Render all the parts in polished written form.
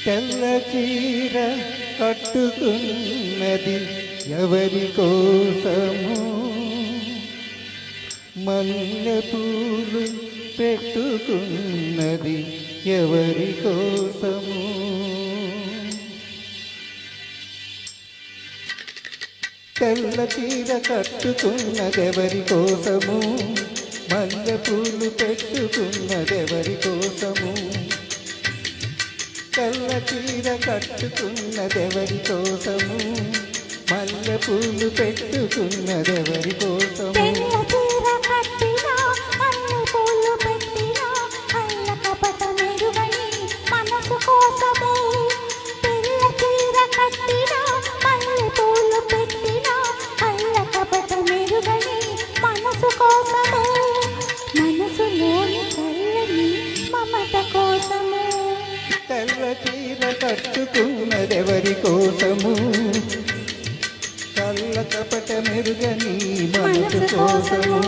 తెల్ల చీర కట్టుకున్నది ఎవరి కోసము, మల్లె పూలు పెట్టుకున్నది ఎవరి కోసము. తెల్ల చీర కట్టుకున్నదెవరి కోసము, మల్లె పూలు పెట్టుకున్నదెవరి కోసము. తెల్ల చీర కట్టుకున్నదెవరి కోసము, మల్లె పూలు పెట్టుకున్నదెవరి కోసము. తెల్ల చీర కట్టుకున్నదెవరి కోసము, కళ్ళ కపట మెరుగని మనసు కోసము.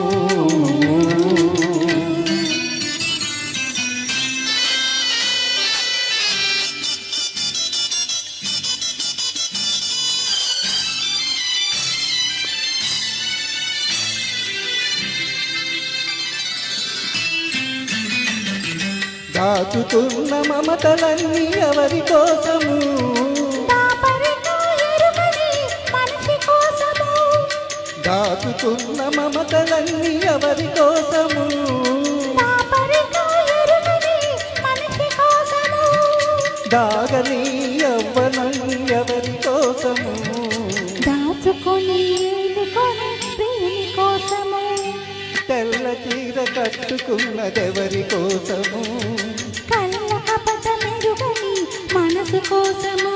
దాచుతున్న మమతలన్నీ ఎవరి కోసము, దాచుతున్న మమతలన్నీ ఎవరి కోసము. దాగని యవ్వనం ఎవరి కోసము, దాచుకొని కోసము. తెల్ల చీర కట్టుకున్నదెవరి కోసము, కళ్ళ కపట మెరుగని మనసు కోసము.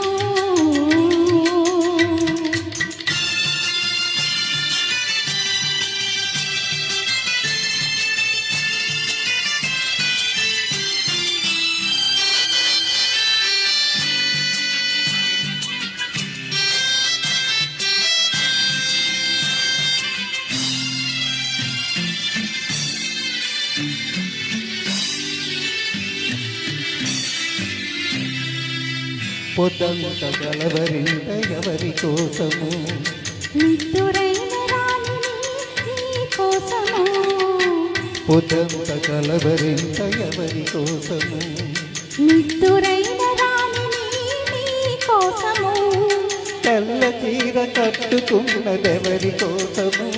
పొద్దంత కలవరింత ఎవరి కోసము, నిద్దురైన రాణిని నీ కోసము. పొద్దంత కలవరింత ఎవరి కోసము, నిద్దురైన రాణిని నీ కోసము. తెల్ల చీర కట్టుకున్నదెవరి కోసము,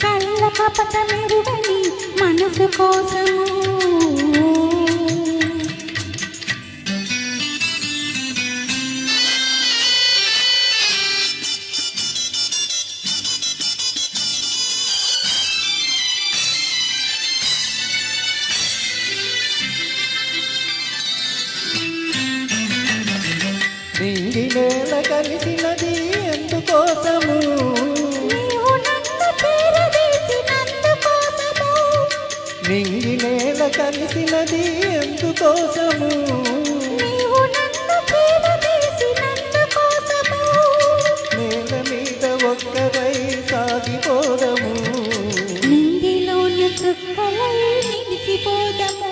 కళ్ళ కపట మెరుగని మనసు కోసము. నింగి నేల కలిసినది ఎందుకోసము, నీవు నన్ను చేరదీసినందుకోసము. నింగి నేల కలిసినది ఎందుకోసము, నీవు నన్ను చేరదీసినందుకోసము. నేల మీద ఒక్కరై సాగిపోదము, నింగిలోన చుక్కలై నిలిచిపోదము.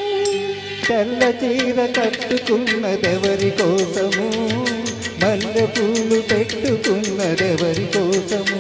తెల్ల చీర కట్టుకున్నదెవరి కోసము, మల్లె పూలు పెట్టుకున్నదెవరి కోసము.